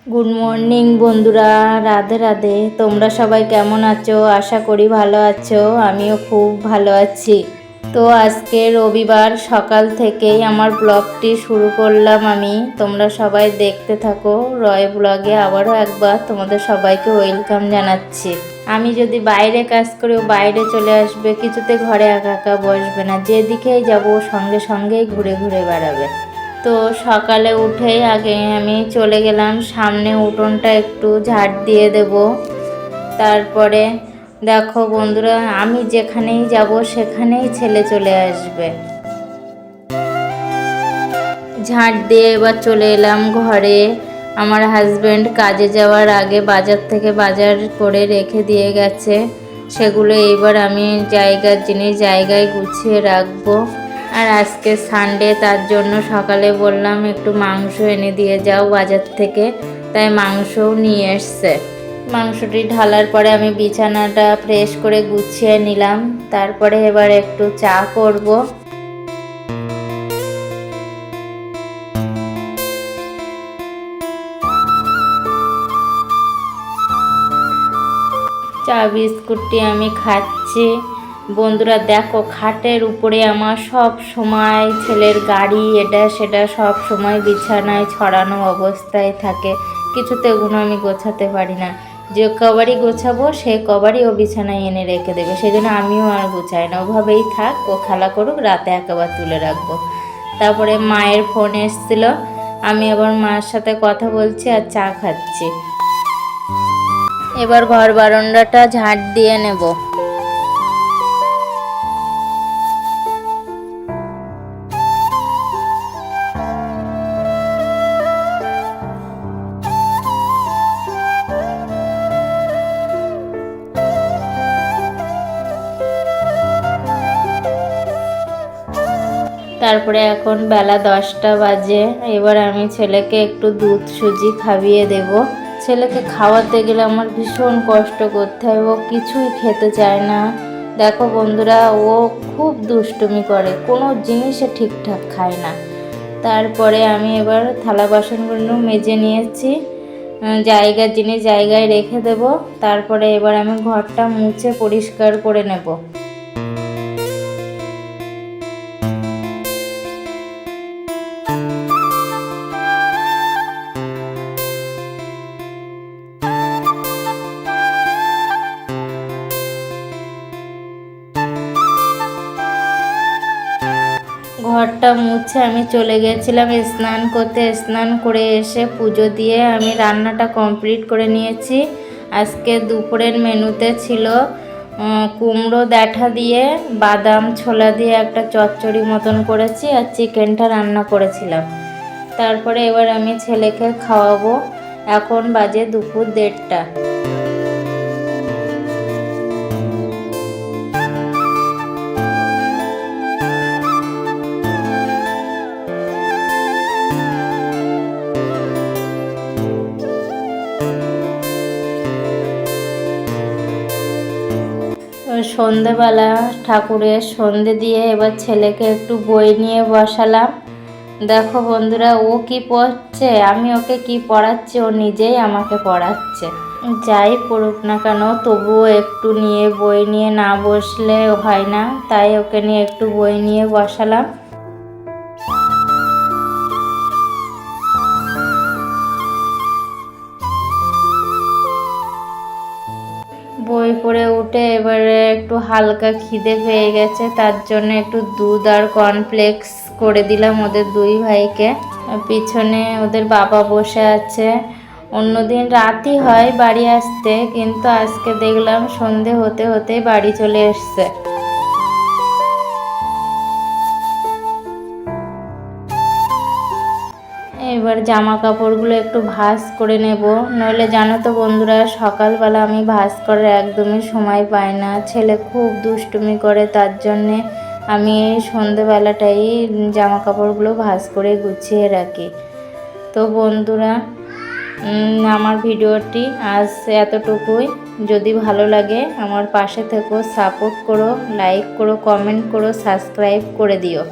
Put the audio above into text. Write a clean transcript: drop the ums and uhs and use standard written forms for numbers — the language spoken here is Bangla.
গুড মর্নিং বন্ধুরা, রাধে রাধে। তোমরা সবাই কেমন আছো? আশা করি ভালো আছো। আমিও খুব ভালো আছি। তো আজকে রবিবার সকাল থেকেই আমার ব্লগটি শুরু করলাম আমি। তোমরা সবাই দেখতে থাকো। রয় ব্লগে আবারও একবার তোমাদের সবাইকে ওয়েলকাম জানাচ্ছি। আমি যদি বাইরে কাজ করি, ও বাইরে চলে আসবে, কিছুতে ঘরে একা একা বসবে না। যেদিকেই যাবো সঙ্গে সঙ্গেই ঘুরে ঘুরে বেড়াবে। তো সকালে উঠেই আগে আমি চলে গেলাম সামনে উঠোনটা একটু ঝাড় দিয়ে দেব। তারপরে দেখো বন্ধুরা, আমি যেখানেই যাব সেখানেই ছেলে চলে আসবে। ঝাড় দিয়ে এবার চলে এলাম ঘরে। আমার হাজবেন্ড কাজে যাওয়ার আগে বাজার থেকে বাজার করে রেখে দিয়ে গেছে, সেগুলো এইবার আমি জায়গার জিনিস জায়গায় গুছিয়ে রাখবো। আর আজকে সানডে, তার জন্য সকালে বললাম একটু মাংস এনে দিয়ে যাও বাজার থেকে, তাই মাংসও নিয়ে এসছে। মাংসটি ঢালার পরে আমি বিছানাটা ফ্রেশ করে গুছিয়ে নিলাম। তারপরে এবার একটু চা করব। চা বিস্কুটটি আমি খাচ্ছি। বন্ধুরা দেখো, খাটের উপরে আমার সব সময় ছেলের গাড়ি এটা সেটা সব সময় বিছানায় ছড়ানো অবস্থায় থাকে। কিছুতে ওগুলো আমি গোছাতে পারি না। যে কবারই গোছাবো সেই কবারই ও বিছানায় এনে রেখে দেবে, সেই জন্য আমিও আর গোছাই না। ওভাবেই থাক, ও খেলা করুক, রাতে একেবারে তুলে রাখবো। তারপরে মায়ের ফোন এসেছিলো, আমি আবার মায়ের সাথে কথা বলছি আর চা খাচ্ছি। এবার ঘর বারান্দাটা ঝাড় দিয়ে নেব। তারপরে এখন বেলা 10টা বাজে। এবার আমি ছেলেকে একটু দুধ সুজি খাইয়ে দেব। ছেলেকে খাওয়াতে গেলে আমার ভীষণ কষ্ট করতে হয়, ও কিছুই খেতে চায় না। দেখো বন্ধুরা, ও খুব দুষ্টুমি করে, কোনো জিনিসে ঠিকঠাক খায় না। তারপরে আমি এবার থালা বাসনগুলো মেজে নিয়েছি, জায়গার জিনিস জায়গায় রেখে দেব। তারপরে এবার আমি ঘরটা মুছে পরিষ্কার করে নেব। ঘরটা মুছে আমি চলে গেছিলাম স্নান করতে। স্নান করে এসে পুজো দিয়ে আমি রান্নাটা কমপ্লিট করে নিয়েছি। আজকে দুপুরের মেনুতে ছিল কুমড়ো ডাঁটা দিয়ে বাদাম ছোলা দিয়ে একটা চচ্চড়ি মতন করেছি, আর চিকেনটা রান্না করেছিলাম। তারপরে এবার আমি ছেলেকে খাওয়াবো। এখন বাজে দুপুর 1:30। সন্ধেবেলা ঠাকুরের সন্ধে দিয়ে এবার ছেলেকে একটু বই নিয়ে বসালাম। দেখো বন্ধুরা, ও কি পড়ছে, আমি ওকে কি পড়াচ্ছি, ও নিজেই আমাকে পড়াচ্ছে। যাই পড়ুক না কেন, তবুও একটু নিয়ে বই নিয়ে না বসলে হয় না, তাই ওকে নিয়ে একটু বই নিয়ে বসালাম। বই পড়ে উঠে এবারে একটু হালকা খিদে পেয়ে গেছে, তার জন্য একটু দুধ আর কর্নফ্লেক্স করে দিলাম ওদের দুই ভাইকে। পিছনে ওদের বাবা বসে আছে। অন্যদিন রাতই হয় বাড়ি আসতে, কিন্তু আজকে দেখলাম সন্ধে হতে হতে বাড়ি চলে এসছে। এবার জামা কাপড়গুলো একটু ভাঁজ করে নেব। নইলে জানো তো বন্ধুরা, সকালবেলা আমি ভাঁজ করার একদমই সময় পাই না। ছেলে খুব দুষ্টুমি করে, তার জন্যে আমি এই সন্ধেবেলাটাই জামা কাপড়গুলো ভাঁজ করে গুছিয়ে রাখি। তো বন্ধুরা, আমার ভিডিওটি আজ এতটুকুই। যদি ভালো লাগে আমার পাশে থেকো, সাপোর্ট করো, লাইক করো, কমেন্ট করো, সাবস্ক্রাইব করে দিও।